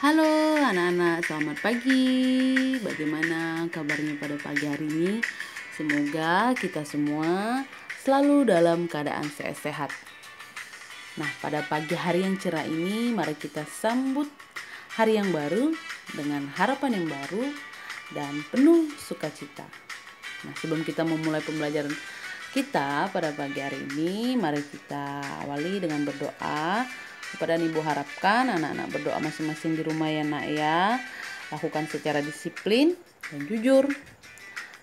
Halo anak-anak, selamat pagi. Bagaimana kabarnya pada pagi hari ini? Semoga kita semua selalu dalam keadaan sehat. Nah, pada pagi hari yang cerah ini, mari kita sambut hari yang baru dengan harapan yang baru dan penuh sukacita. Nah, sebelum kita memulai pembelajaran kita pada pagi hari ini, mari kita awali dengan berdoa. Kepada Ibu harapkan anak-anak berdoa masing-masing di rumah ya nak ya. Lakukan secara disiplin dan jujur.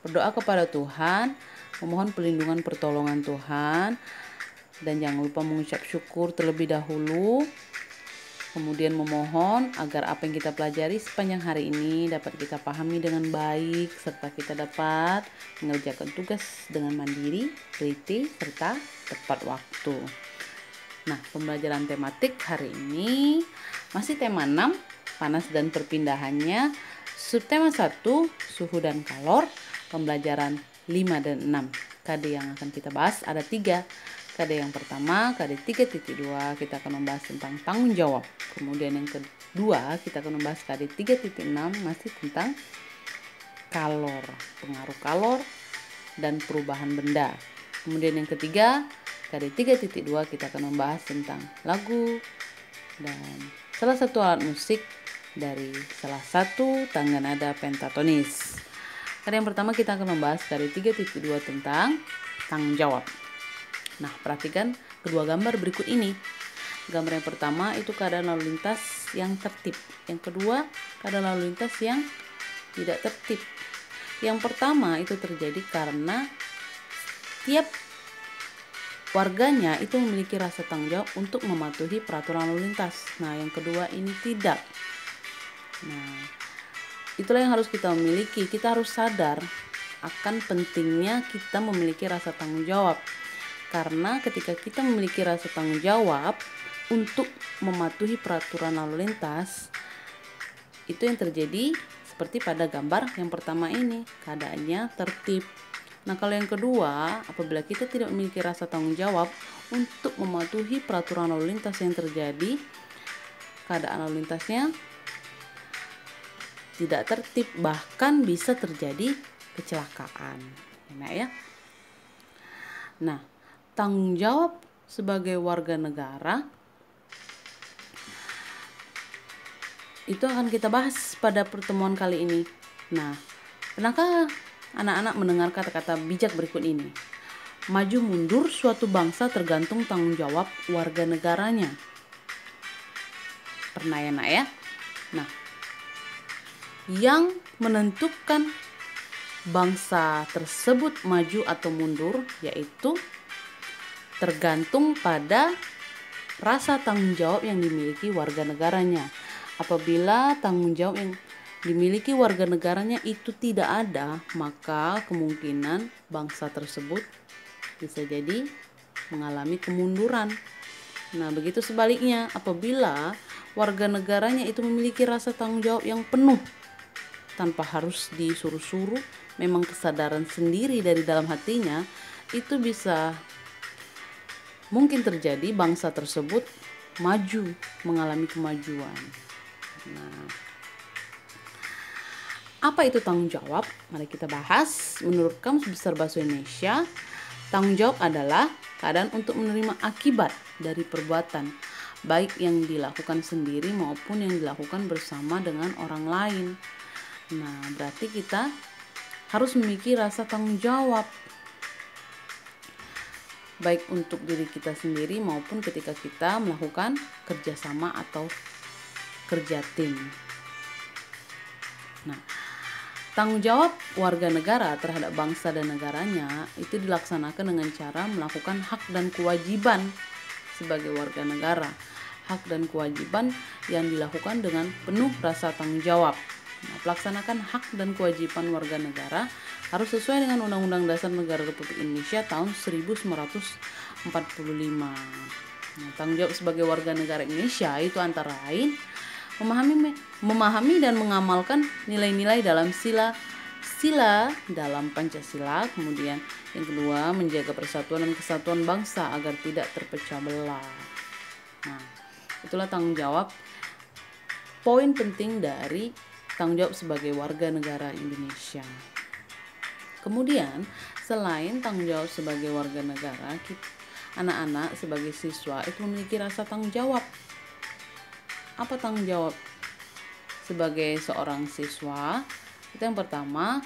Berdoa kepada Tuhan, memohon perlindungan pertolongan Tuhan. Dan jangan lupa mengucap syukur terlebih dahulu. Kemudian memohon agar apa yang kita pelajari sepanjang hari ini dapat kita pahami dengan baik, serta kita dapat mengerjakan tugas dengan mandiri, teliti, serta tepat waktu. Nah, pembelajaran tematik hari ini masih tema 6, panas dan perpindahannya. Subtema 1, suhu dan kalor. Pembelajaran 5 dan 6. KD yang akan kita bahas ada 3. KD yang pertama, KD 3.2, kita akan membahas tentang tanggung jawab. Kemudian yang kedua, kita akan membahas KD 3.6, masih tentang kalor, pengaruh kalor dan perubahan benda. Kemudian yang ketiga, KD 3.2, kita akan membahas tentang lagu dan salah satu alat musik dari salah satu tangga nada pentatonis. KD yang pertama kita akan membahas KD 3.2 tentang tanggung jawab. Nah, perhatikan kedua gambar berikut ini. Gambar yang pertama itu keadaan lalu lintas yang tertib. Yang kedua, keadaan lalu lintas yang tidak tertib. Yang pertama itu terjadi karena tiap warganya itu memiliki rasa tanggung jawab untuk mematuhi peraturan lalu lintas. Nah, yang kedua ini tidak. Nah, itulah yang harus kita miliki. Kita harus sadar akan pentingnya kita memiliki rasa tanggung jawab. Karena ketika kita memiliki rasa tanggung jawab untuk mematuhi peraturan lalu lintas, itu yang terjadi seperti pada gambar yang pertama ini, keadaannya tertib. Nah, kalau yang kedua, apabila kita tidak memiliki rasa tanggung jawab untuk mematuhi peraturan lalu lintas yang terjadi, keadaan lalu lintasnya tidak tertib, bahkan bisa terjadi kecelakaan. Nah, ya. Nah, tanggung jawab sebagai warga negara itu akan kita bahas pada pertemuan kali ini. Nah, pernahkah anak-anak mendengar kata-kata bijak berikut ini? Maju mundur suatu bangsa tergantung tanggung jawab warga negaranya. Pernah ya nak ya? Nah, yang menentukan bangsa tersebut maju atau mundur yaitu tergantung pada rasa tanggung jawab yang dimiliki warga negaranya. Apabila tanggung jawab yang dimiliki warga negaranya itu tidak ada, maka kemungkinan bangsa tersebut bisa jadi mengalami kemunduran. Nah, begitu sebaliknya, apabila warga negaranya itu memiliki rasa tanggung jawab yang penuh tanpa harus disuruh-suruh, memang kesadaran sendiri dari dalam hatinya, itu bisa mungkin terjadi bangsa tersebut maju, mengalami kemajuan. Nah, apa itu tanggung jawab? Mari kita bahas. Menurut Kamus Besar Bahasa Indonesia, tanggung jawab adalah keadaan untuk menerima akibat dari perbuatan, baik yang dilakukan sendiri maupun yang dilakukan bersama dengan orang lain. Nah, berarti kita harus memiliki rasa tanggung jawab, baik untuk diri kita sendiri maupun ketika kita melakukan kerjasama atau kerja tim. Nah, tanggung jawab warga negara terhadap bangsa dan negaranya itu dilaksanakan dengan cara melakukan hak dan kewajiban sebagai warga negara. Hak dan kewajiban yang dilakukan dengan penuh rasa tanggung jawab. Nah, pelaksanakan hak dan kewajiban warga negara harus sesuai dengan Undang-Undang Dasar Negara Republik Indonesia tahun 1945. Nah, tanggung jawab sebagai warga negara Indonesia itu antara lain memahami dan mengamalkan nilai-nilai dalam sila dalam Pancasila. Kemudian yang kedua, menjaga persatuan dan kesatuan bangsa agar tidak terpecah belah. Nah, itulah tanggung jawab poin penting dari tanggung jawab sebagai warga negara Indonesia. Kemudian, selain tanggung jawab sebagai warga negara, anak-anak sebagai siswa itu memiliki rasa tanggung jawab. Apa tanggung jawab sebagai seorang siswa? Itu yang pertama,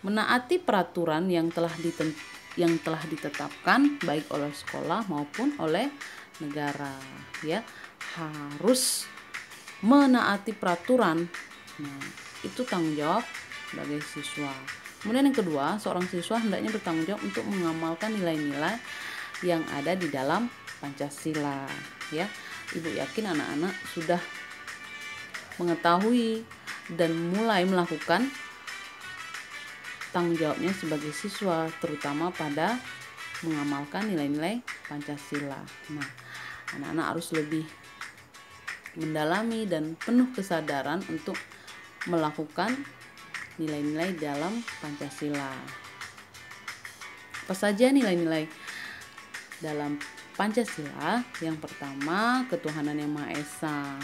menaati peraturan yang telah ditetapkan baik oleh sekolah maupun oleh negara, ya. Harus menaati peraturan. Nah, itu tanggung jawab sebagai siswa. Kemudian yang kedua, seorang siswa hendaknya bertanggung jawab untuk mengamalkan nilai-nilai yang ada di dalam Pancasila, ya. Ibu yakin anak-anak sudah mengetahui dan mulai melakukan tanggung jawabnya sebagai siswa, terutama pada mengamalkan nilai-nilai Pancasila. Nah, anak-anak harus lebih mendalami dan penuh kesadaran untuk melakukan nilai-nilai dalam Pancasila. Apa saja nilai-nilai dalam Pancasila? Yang pertama, ketuhanan yang Maha Esa.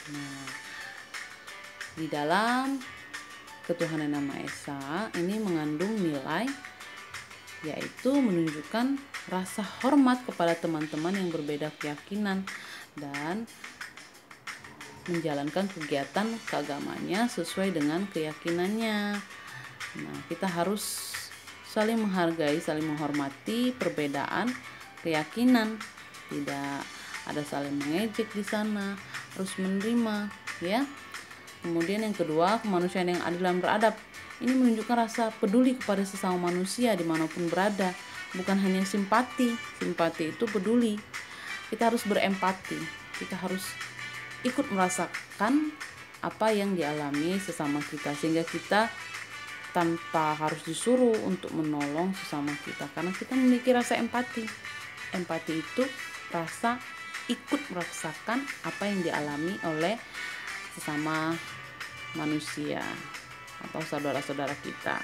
Nah, di dalam ketuhanan yang Maha Esa ini mengandung nilai, yaitu menunjukkan rasa hormat kepada teman-teman yang berbeda keyakinan dan menjalankan kegiatan keagamaannya sesuai dengan keyakinannya. Nah, kita harus saling menghargai, saling menghormati perbedaan keyakinan. Tidak ada saling mengejek di sana, harus menerima, ya. Kemudian yang kedua, kemanusiaan yang adil dan beradab. Ini menunjukkan rasa peduli kepada sesama manusia dimanapun berada, bukan hanya simpati. Simpati itu peduli. Kita harus berempati. Kita harus ikut merasakan apa yang dialami sesama kita, sehingga kita tanpa harus disuruh untuk menolong sesama kita, karena kita memiliki rasa empati. Empati itu rasa ikut merasakan apa yang dialami oleh sesama manusia atau saudara-saudara kita.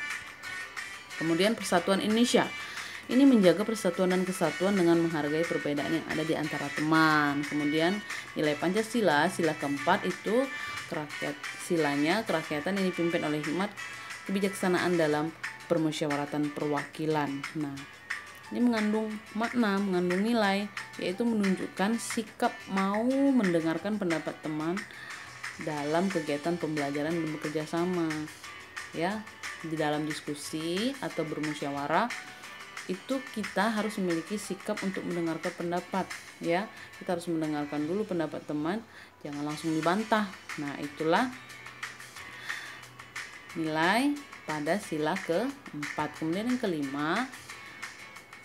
Kemudian persatuan Indonesia. Ini menjaga persatuan dan kesatuan dengan menghargai perbedaan yang ada di antara teman. Kemudian nilai Pancasila, sila keempat itu silanya kerakyatan yang dipimpin oleh hikmat kebijaksanaan dalam permusyawaratan perwakilan. Nah, ini mengandung makna, mengandung nilai, yaitu menunjukkan sikap mau mendengarkan pendapat teman dalam kegiatan pembelajaran dan bekerja sama, ya. Di dalam diskusi atau bermusyawarah itu kita harus memiliki sikap untuk mendengarkan pendapat, ya. Kita harus mendengarkan dulu pendapat teman, jangan langsung dibantah. Nah, itulah nilai pada sila keempat. Kemudian yang kelima,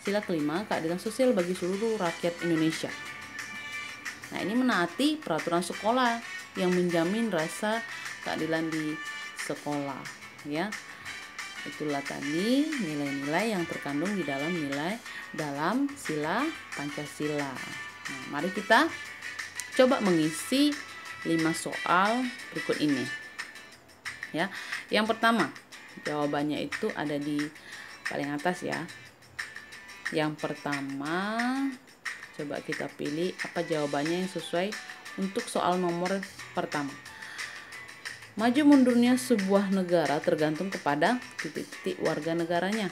sila kelima, keadilan sosial bagi seluruh rakyat Indonesia. Nah, ini menaati peraturan sekolah yang menjamin rasa keadilan di sekolah, ya. Itulah tadi nilai-nilai yang terkandung di dalam sila Pancasila. Nah, mari kita coba mengisi 5 soal berikut ini, ya. Yang pertama, jawabannya itu ada di paling atas, ya. Yang pertama, coba kita pilih apa jawabannya yang sesuai untuk soal nomor pertama. Maju mundurnya sebuah negara tergantung kepada titik-titik warga negaranya.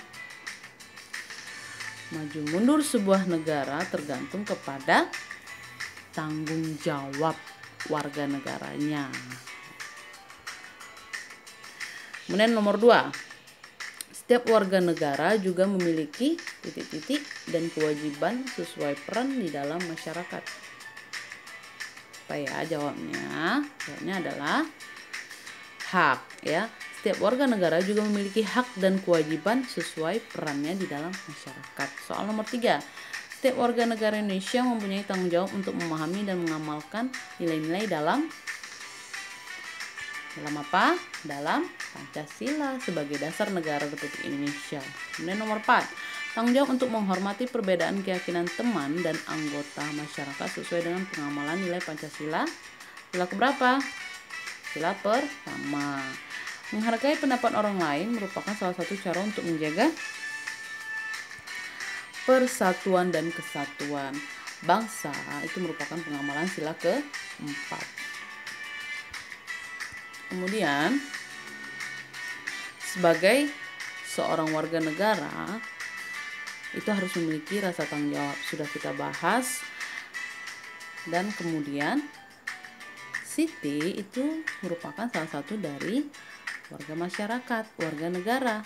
Maju mundur sebuah negara tergantung kepada tanggung jawab warga negaranya. Kemudian nomor 2, setiap warga negara juga memiliki titik-titik dan kewajiban sesuai peran di dalam masyarakat. Apa ya jawabnya? Jawabnya adalah hak, ya. Setiap warga negara juga memiliki hak dan kewajiban sesuai perannya di dalam masyarakat. Soal nomor 3, setiap warga negara Indonesia mempunyai tanggung jawab untuk memahami dan mengamalkan nilai-nilai dalam apa? Dalam Pancasila sebagai dasar negara Republik Indonesia. Kemudian nomor 4, tanggung jawab untuk menghormati perbedaan keyakinan teman dan anggota masyarakat sesuai dengan pengamalan nilai Pancasila. Sila keberapa? Sila pertama. Menghargai pendapat orang lain merupakan salah satu cara untuk menjaga persatuan dan kesatuan bangsa. Itu merupakan pengamalan sila keempat. Kemudian sebagai seorang warga negara itu harus memiliki rasa tanggung jawab, sudah kita bahas. Dan kemudian Siti itu merupakan salah satu dari warga masyarakat, warga negara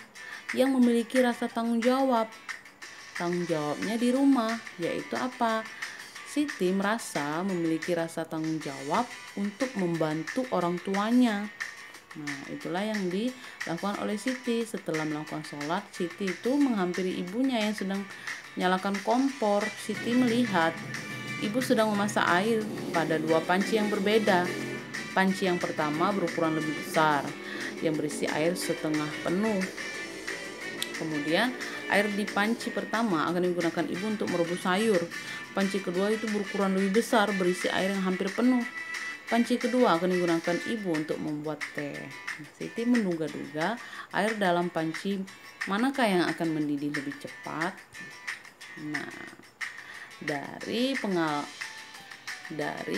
yang memiliki rasa tanggung jawab. Tanggung jawabnya di rumah, yaitu apa? Siti merasa memiliki rasa tanggung jawab untuk membantu orang tuanya. Nah, itulah yang dilakukan oleh Siti. Setelah melakukan sholat, Siti itu menghampiri ibunya yang sedang menyalakan kompor. Siti melihat ibu sedang memasak air pada dua panci yang berbeda. Panci yang pertama berukuran lebih besar, yang berisi air setengah penuh. Kemudian air di panci pertama akan digunakan ibu untuk merebus sayur. Panci kedua itu berukuran lebih besar, berisi air yang hampir penuh. Panci kedua akan digunakan ibu untuk membuat teh. Siti menduga-duga air dalam panci manakah yang akan mendidih lebih cepat. Nah, dari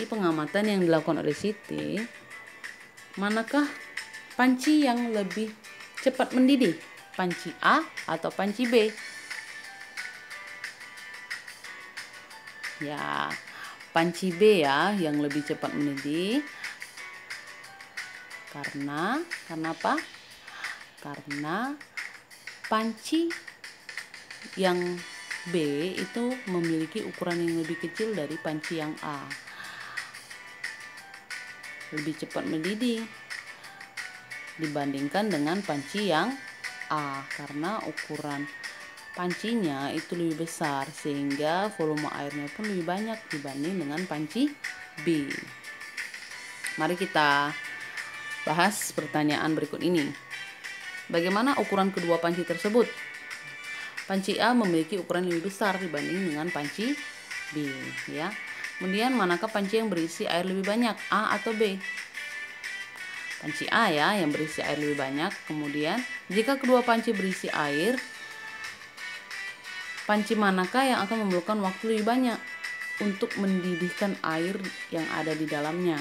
pengamatan yang dilakukan oleh Siti, manakah panci yang lebih cepat mendidih? Panci A atau panci B? Ya, panci B ya yang lebih cepat mendidih. Karena apa? Karena panci yang B itu memiliki ukuran yang lebih kecil dari panci yang A. Lebih cepat mendidih dibandingkan dengan panci yang A, karena ukuran pancinya itu lebih besar sehingga volume airnya pun lebih banyak dibanding dengan panci B. Mari kita bahas pertanyaan berikut ini. Bagaimana ukuran kedua panci tersebut? Panci A memiliki ukuran lebih besar dibanding dengan panci B, ya. Kemudian manakah panci yang berisi air lebih banyak, A atau B? Panci A ya yang berisi air lebih banyak. Kemudian jika kedua panci berisi air, panci manakah yang akan memerlukan waktu lebih banyak untuk mendidihkan air yang ada di dalamnya?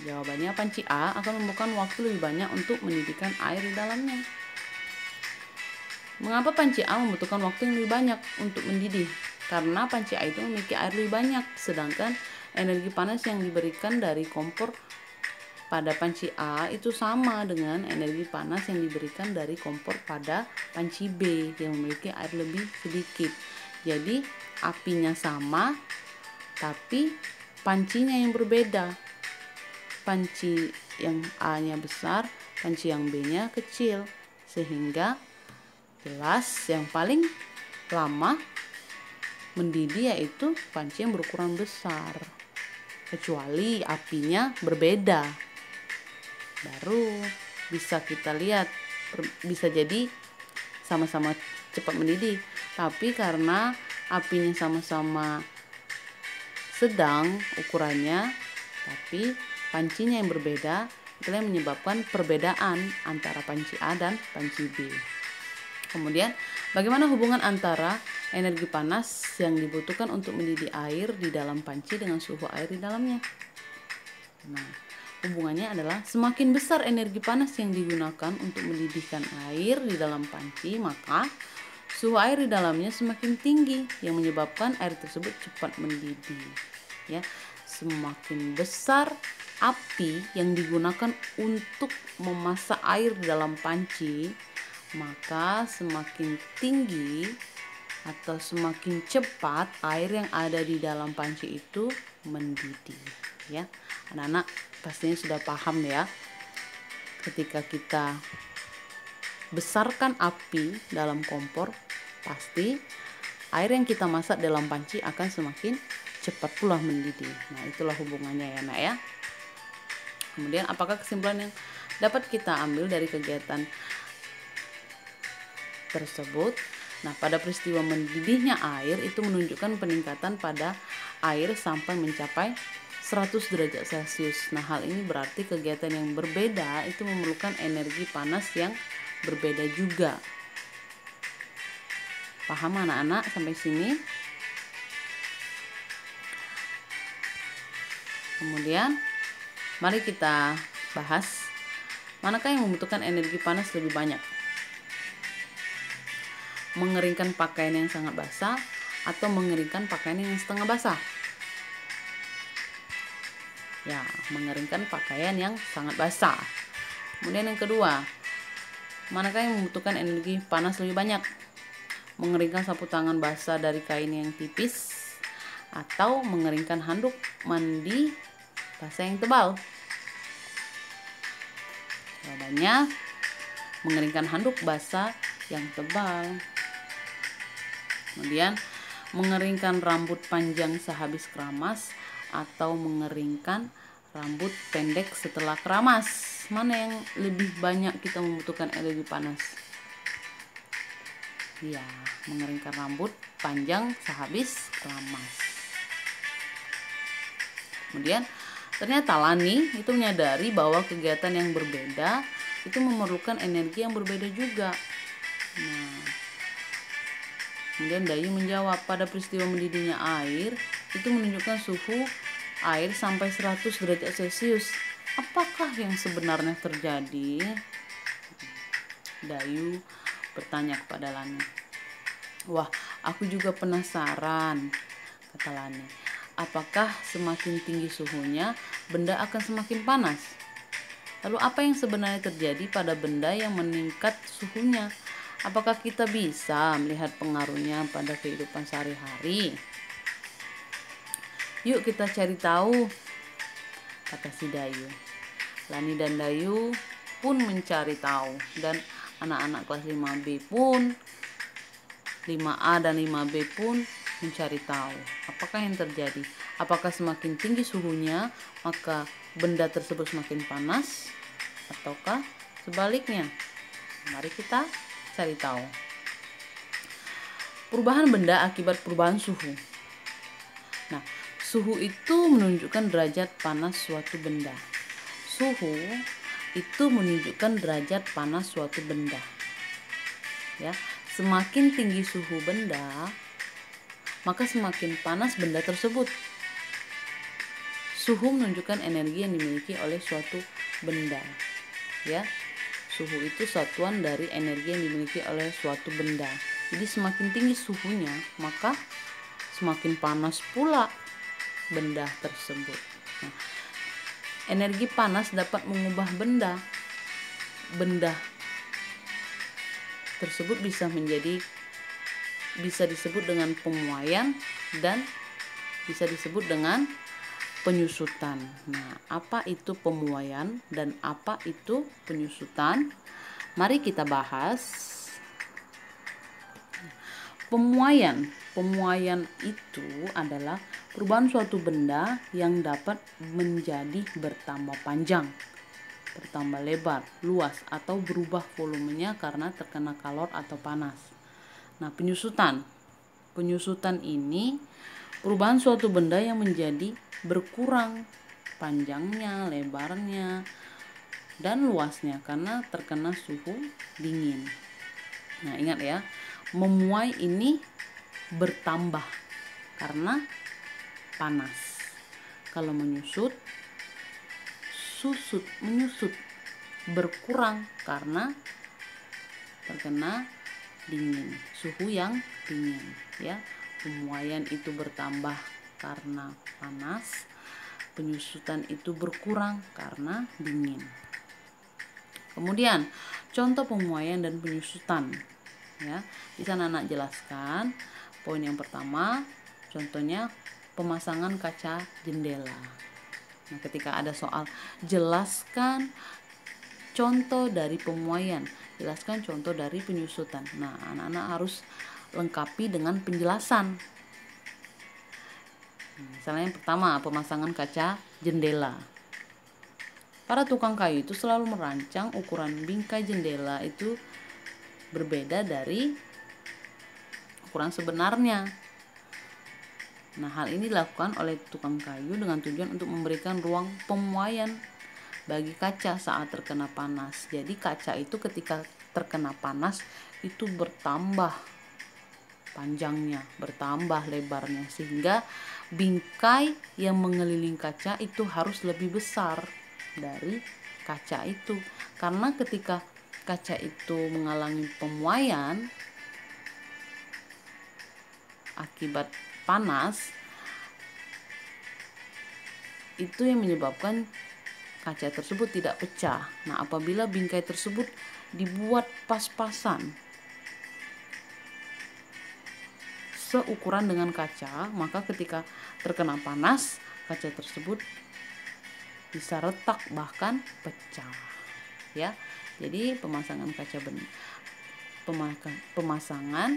Jawabannya panci A akan memerlukan waktu lebih banyak untuk mendidihkan air di dalamnya. Mengapa panci A membutuhkan waktu yang lebih banyak untuk mendidih? Karena panci A itu memiliki air lebih banyak, sedangkan energi panas yang diberikan dari kompor pada panci A itu sama dengan energi panas yang diberikan dari kompor pada panci B yang memiliki air lebih sedikit. Jadi apinya sama, tapi pancinya yang berbeda. Panci yang A-nya besar, panci yang B-nya kecil, sehingga jelas yang paling lama mendidih yaitu panci yang berukuran besar, kecuali apinya berbeda. Baru bisa kita lihat, bisa jadi sama-sama cepat mendidih, tapi karena apinya sama-sama sedang ukurannya, tapi pancinya yang berbeda, itulah yang menyebabkan perbedaan antara panci A dan panci B. Kemudian, bagaimana hubungan antara energi panas yang dibutuhkan untuk mendidih air di dalam panci dengan suhu air di dalamnya? Nah, hubungannya adalah semakin besar energi panas yang digunakan untuk mendidihkan air di dalam panci, maka suhu air di dalamnya semakin tinggi yang menyebabkan air tersebut cepat mendidih. Ya, semakin besar api yang digunakan untuk memasak air di dalam panci, maka semakin tinggi atau semakin cepat air yang ada di dalam panci itu mendidih. Ya, anak-anak pastinya sudah paham ya, ketika kita besarkan api dalam kompor, pasti air yang kita masak dalam panci akan semakin cepat pula mendidih. Nah, itulah hubungannya ya nak ya. Kemudian apakah kesimpulan yang dapat kita ambil dari kegiatan tersebut? Nah, pada peristiwa mendidihnya air itu menunjukkan peningkatan pada air sampai mencapai 100 derajat Celcius. Nah, hal ini berarti kegiatan yang berbeda itu memerlukan energi panas yang berbeda juga. Paham anak-anak sampai sini? Kemudian mari kita bahas Manakah yang membutuhkan energi panas lebih banyak? Mengeringkan pakaian yang sangat basah atau mengeringkan pakaian yang setengah basah? Ya, mengeringkan pakaian yang sangat basah. Kemudian yang kedua, manakah yang membutuhkan energi panas lebih banyak? Mengeringkan sapu tangan basah dari kain yang tipis atau mengeringkan handuk mandi basah yang tebal? Jawabannya mengeringkan handuk basah yang tebal. Kemudian mengeringkan rambut panjang sehabis keramas atau mengeringkan rambut pendek setelah keramas? Mana yang lebih banyak kita membutuhkan energi panas? Ya, mengeringkan rambut panjang sehabis keramas. Kemudian ternyata Lani itu menyadari bahwa kegiatan yang berbeda itu memerlukan energi yang berbeda juga. Nah, kemudian Dayu menjawab, pada peristiwa mendidihnya air itu menunjukkan suhu air sampai 100 derajat Celcius. Apakah yang sebenarnya terjadi? Dayu bertanya kepada Lani. Wah, aku juga penasaran, kata Lani. Apakah semakin tinggi suhunya, benda akan semakin panas? Lalu apa yang sebenarnya terjadi pada benda yang meningkat suhunya? Apakah kita bisa melihat pengaruhnya pada kehidupan sehari-hari? Yuk kita cari tahu, kata si Dayu. Lani dan Dayu pun mencari tahu, dan anak-anak kelas 5B pun, 5A dan 5B pun mencari tahu apakah yang terjadi. Apakah semakin tinggi suhunya maka benda tersebut semakin panas, ataukah sebaliknya? Mari kita cari tahu. Perubahan benda akibat perubahan suhu. Nah, suhu itu menunjukkan derajat panas suatu benda. Suhu itu menunjukkan derajat panas suatu benda. Ya, semakin tinggi suhu benda, maka semakin panas benda tersebut. Suhu menunjukkan energi yang dimiliki oleh suatu benda. Ya, suhu itu satuan dari energi yang dimiliki oleh suatu benda. Jadi semakin tinggi suhunya, maka semakin panas pula benda tersebut. Nah, energi panas dapat mengubah benda. Benda tersebut bisa disebut dengan pemuaian dan bisa disebut dengan penyusutan. Nah, apa itu pemuaian dan apa itu penyusutan? Mari kita bahas. Pemuaian itu adalah perubahan suatu benda yang dapat menjadi bertambah panjang, bertambah lebar, luas, atau berubah volumenya karena terkena kalor atau panas. Nah, penyusutan ini perubahan suatu benda yang menjadi berkurang panjangnya, lebarnya, dan luasnya karena terkena suhu dingin. Nah, ingat ya, memuai ini bertambah karena panas. Kalau menyusut berkurang karena terkena dingin, suhu yang dingin, ya. Pemuaian itu bertambah karena panas, penyusutan itu berkurang karena dingin. Kemudian contoh pemuaian dan penyusutan, ya. Di sana anak jelaskan. Poin yang pertama, contohnya pemasangan kaca jendela. Nah, ketika ada soal jelaskan contoh dari pemuaian, jelaskan contoh dari penyusutan. Nah, anak-anak harus lengkapi dengan penjelasan. Misalnya yang pertama, pemasangan kaca jendela. Para tukang kayu itu selalu merancang ukuran bingkai jendela itu berbeda dari ukuran sebenarnya. Nah, hal ini dilakukan oleh tukang kayu dengan tujuan untuk memberikan ruang pemuaian bagi kaca saat terkena panas. Jadi kaca itu ketika terkena panas itu bertambah panjangnya, bertambah lebarnya, sehingga bingkai yang mengelilingi kaca itu harus lebih besar dari kaca itu. Karena ketika kaca itu mengalami pemuaian akibat panas, itu yang menyebabkan kaca tersebut tidak pecah. Nah, apabila bingkai tersebut dibuat pas-pasan seukuran dengan kaca, maka ketika terkena panas, kaca tersebut bisa retak bahkan pecah. Ya. Jadi pemasangan pemasangan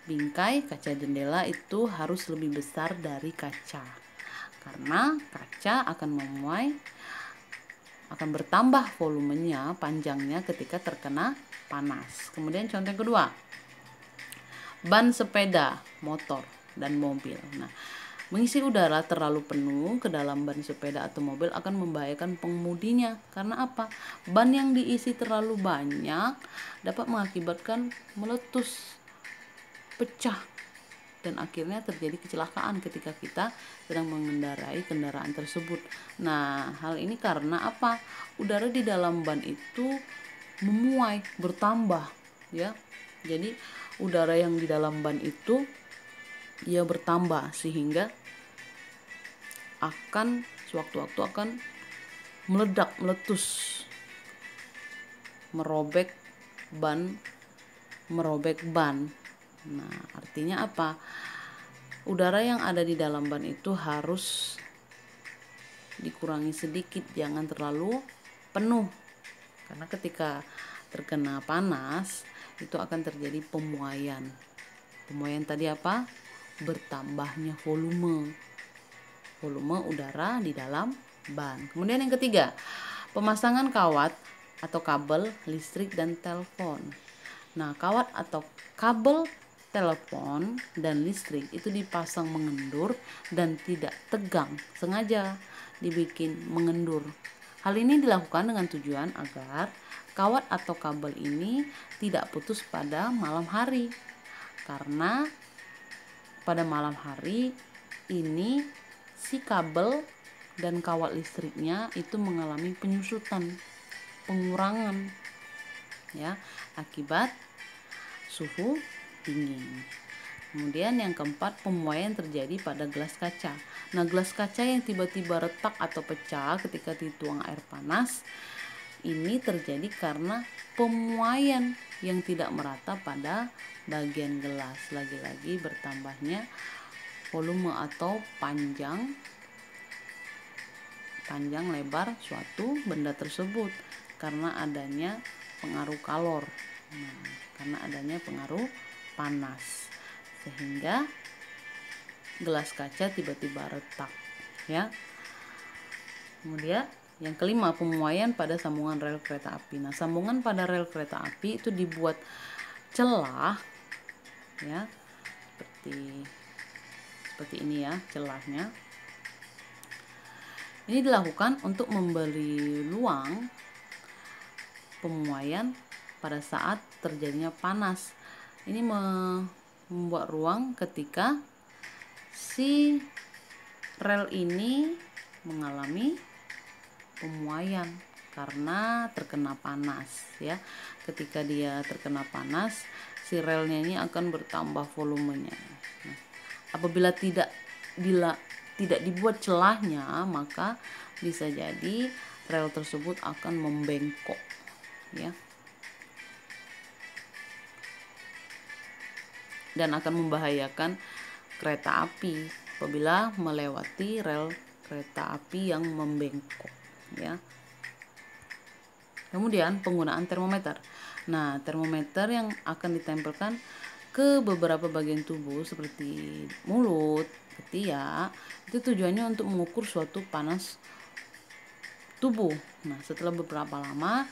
bingkai kaca jendela itu harus lebih besar dari kaca. Karena kaca akan memuai, akan bertambah volumenya, panjangnya ketika terkena panas. Kemudian contoh yang kedua, ban sepeda motor dan mobil. Nah, mengisi udara terlalu penuh ke dalam ban sepeda atau mobil akan membahayakan pengemudinya. Karena apa? Ban yang diisi terlalu banyak dapat mengakibatkan meletus, pecah, dan akhirnya terjadi kecelakaan ketika kita sedang mengendarai kendaraan tersebut. Nah, hal ini karena apa? Udara di dalam ban itu memuai, bertambah, ya. Jadi udara yang di dalam ban itu ia bertambah sehingga akan sewaktu-waktu akan meledak, meletus, merobek ban. Nah, artinya apa? Udara yang ada di dalam ban itu harus dikurangi sedikit, jangan terlalu penuh. Karena ketika terkena panas itu akan terjadi pemuaian. Pemuaian tadi apa? Bertambahnya volume udara di dalam ban. Kemudian yang ketiga, pemasangan kawat atau kabel listrik dan telepon. Nah, kawat atau kabel telepon dan listrik itu dipasang mengendur dan tidak tegang, sengaja dibikin mengendur. Hal ini dilakukan dengan tujuan agar kawat atau kabel ini tidak putus pada malam hari. Karena pada malam hari ini si kabel dan kawat listriknya itu mengalami penyusutan, pengurangan, ya, akibat suhu dingin. Kemudian yang keempat, pemuaian terjadi pada gelas kaca. Nah, gelas kaca yang tiba-tiba retak atau pecah ketika dituang air panas ini terjadi karena pemuaian yang tidak merata pada bagian gelas. Lagi-lagi bertambahnya volume atau panjang lebar suatu benda tersebut karena adanya pengaruh kalor. Nah, karena adanya pengaruh panas sehingga gelas kaca tiba-tiba retak, ya. Kemudian yang kelima, pemuaian pada sambungan rel kereta api. Nah, sambungan pada rel kereta api itu dibuat celah, ya, seperti ini ya celahnya. Ini dilakukan untuk memberi ruang pemuaian pada saat terjadinya panas. Ini membuat ruang ketika si rel ini mengalami pemuaian karena terkena panas, ya. Ketika dia terkena panas, si relnya ini akan bertambah volumenya. Nah, apabila tidak dibuat celahnya, maka bisa jadi rel tersebut akan membengkok, ya, dan akan membahayakan kereta api apabila melewati rel kereta api yang membengkok, ya. Kemudian penggunaan termometer. Nah, termometer yang akan ditempelkan ke beberapa bagian tubuh seperti mulut, ketiak, itu tujuannya untuk mengukur suatu panas tubuh. Nah, setelah beberapa lama,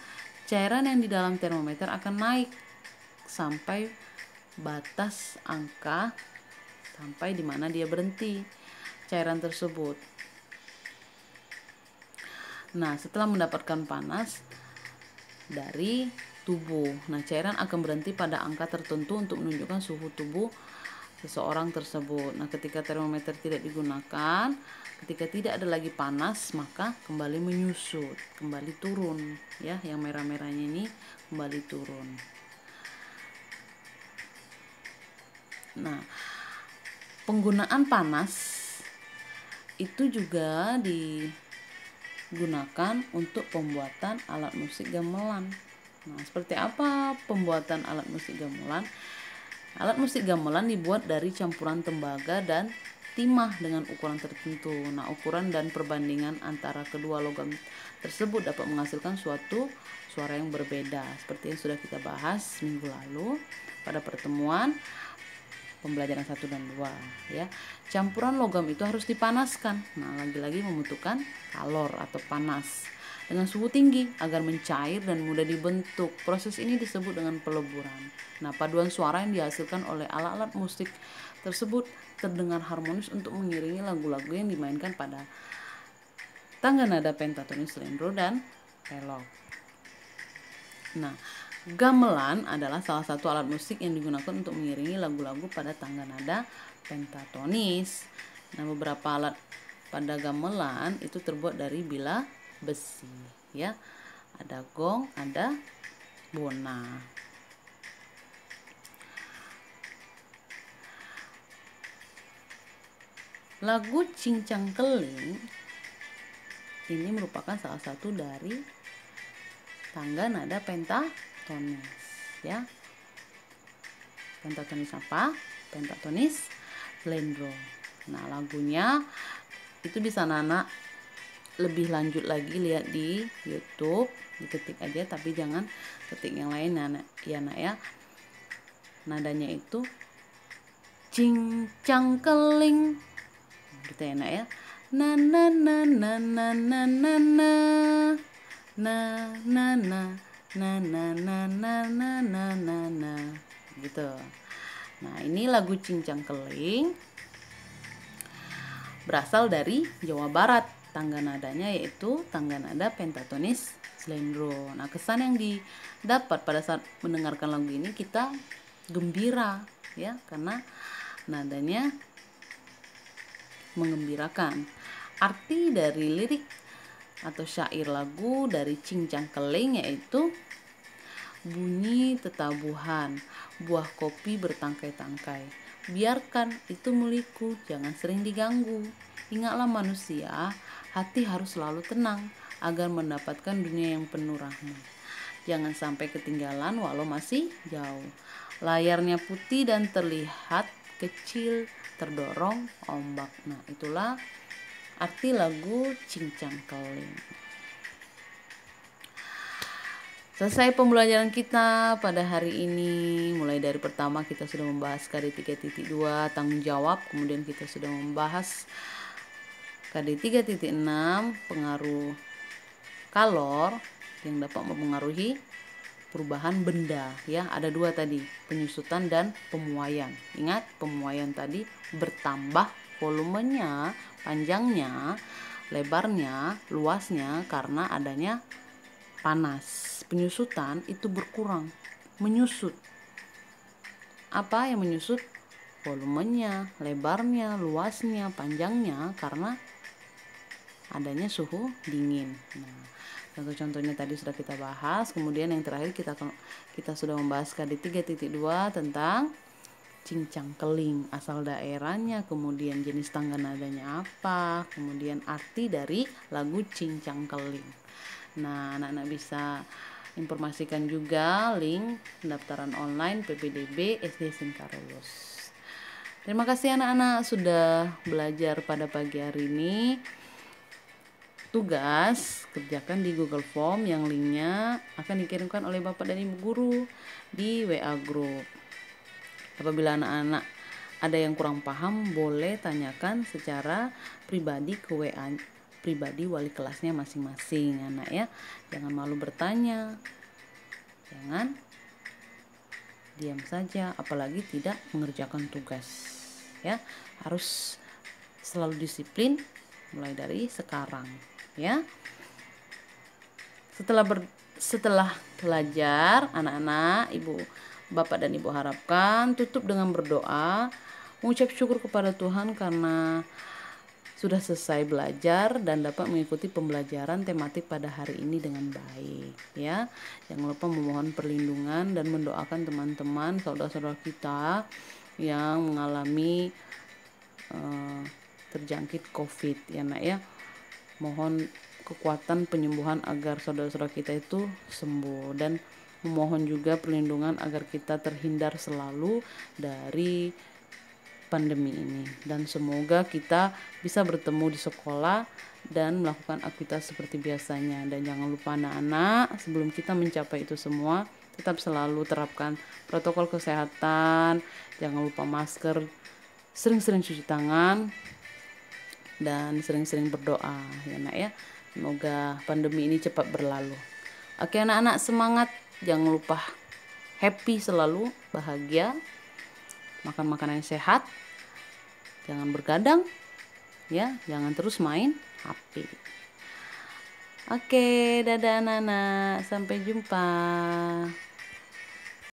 cairan yang di dalam termometer akan naik sampai batas angka sampai di mana dia berhenti cairan tersebut. Nah, setelah mendapatkan panas dari tubuh, nah, cairan akan berhenti pada angka tertentu untuk menunjukkan suhu tubuh seseorang tersebut. Nah, ketika termometer tidak digunakan, ketika tidak ada lagi panas, maka kembali menyusut, kembali turun ya, yang merah-merahnya ini kembali turun. Nah, penggunaan panas itu juga digunakan untuk pembuatan alat musik gamelan. Nah, seperti apa pembuatan alat musik gamelan? Alat musik gamelan dibuat dari campuran tembaga dan timah dengan ukuran tertentu. Nah, ukuran dan perbandingan antara kedua logam tersebut dapat menghasilkan suatu suara yang berbeda. Seperti yang sudah kita bahas minggu lalu pada pertemuan pembelajaran 1 dan 2 ya. Campuran logam itu harus dipanaskan. Nah, lagi-lagi membutuhkan kalor atau panas dengan suhu tinggi agar mencair dan mudah dibentuk. Proses ini disebut dengan peleburan. Nah, paduan suara yang dihasilkan oleh alat-alat musik tersebut terdengar harmonis untuk mengiringi lagu-lagu yang dimainkan pada tangga nada pentatonis, slendro, dan relok. Nah, gamelan adalah salah satu alat musik yang digunakan untuk mengiringi lagu-lagu pada tangga nada pentatonis. Nah, beberapa alat pada gamelan itu terbuat dari bilah besi ya. Ada gong, ada bona. Lagu Cincang Keling ini merupakan salah satu dari tangga nada pentatonis ya. Pentatonis apa? Pentatonis slendro. Nah, lagunya itu bisa Nana lebih lanjut lagi lihat di YouTube, diketik aja, tapi jangan ketik yang lain ya nak ya. Nadanya itu cincang keling gitu ya nak ya. Na na na na na na na na na na na na na na na na na na na gitu. Nah, ini lagu Cincang Keling berasal dari Jawa Barat. Tangga nadanya yaitu tangga nada pentatonis slendro. Nah, kesan yang didapat pada saat mendengarkan lagu ini kita gembira ya, karena nadanya mengembirakan. Arti dari lirik atau syair lagu dari Cincang Keling yaitu bunyi tetabuhan, buah kopi bertangkai-tangkai. Biarkan itu milikku, jangan sering diganggu. Ingatlah manusia, hati harus selalu tenang agar mendapatkan dunia yang penuh rahmat. Jangan sampai ketinggalan walau masih jauh. Layarnya putih dan terlihat kecil, terdorong ombak. Nah, itulah arti lagu Cincang Keling. Selesai pembelajaran kita pada hari ini. Mulai dari pertama kita sudah membahas KD 3.2 tanggung jawab, kemudian kita sudah membahas KD 3.6 pengaruh kalor yang dapat mempengaruhi perubahan benda ya. Ada 2 tadi, penyusutan dan pemuaian. Ingat, pemuaian tadi bertambah volumenya, panjangnya, lebarnya, luasnya karena adanya panas. Penyusutan itu berkurang, menyusut. Apa yang menyusut? Volumenya, lebarnya, luasnya, panjangnya karena adanya suhu dingin. Nah, contoh-contohnya tadi sudah kita bahas. Kemudian yang terakhir kita sudah membahas KD 3.2 tentang Cincang Keling, asal daerahnya, kemudian jenis tangga nadanya apa, kemudian arti dari lagu Cincang Keling. Nah, anak-anak bisa informasikan juga link pendaftaran online PPDB SD Singkarulus. Terima kasih anak-anak sudah belajar pada pagi hari ini. Tugas kerjakan di Google Form yang linknya akan dikirimkan oleh Bapak dan Ibu guru di WA Group. Apabila anak-anak ada yang kurang paham, boleh tanyakan secara pribadi ke WA pribadi wali kelasnya masing-masing anak ya. Jangan malu bertanya, jangan diam saja, apalagi tidak mengerjakan tugas ya. Harus selalu disiplin mulai dari sekarang ya. Setelah belajar, anak-anak, Bapak dan Ibu harapkan tutup dengan berdoa. mengucap syukur kepada Tuhan karena sudah selesai belajar dan dapat mengikuti pembelajaran tematik pada hari ini dengan baik ya. Jangan lupa memohon perlindungan dan mendoakan teman-teman saudara-saudara kita yang mengalami terjangkit COVID ya nak ya. Mohon kekuatan penyembuhan agar saudara-saudara kita itu sembuh, dan memohon juga perlindungan agar kita terhindar selalu dari pandemi ini, dan semoga kita bisa bertemu di sekolah dan melakukan aktivitas seperti biasanya. Dan jangan lupa anak-anak, sebelum kita mencapai itu semua, tetap selalu terapkan protokol kesehatan, jangan lupa masker, sering-sering cuci tangan, dan sering-sering berdoa ya nak ya. Semoga pandemi ini cepat berlalu. Oke anak-anak, semangat, jangan lupa happy selalu, bahagia, makan makanan yang sehat, jangan bergadang ya, jangan terus main HP. Oke, dadah anak-anak, sampai jumpa.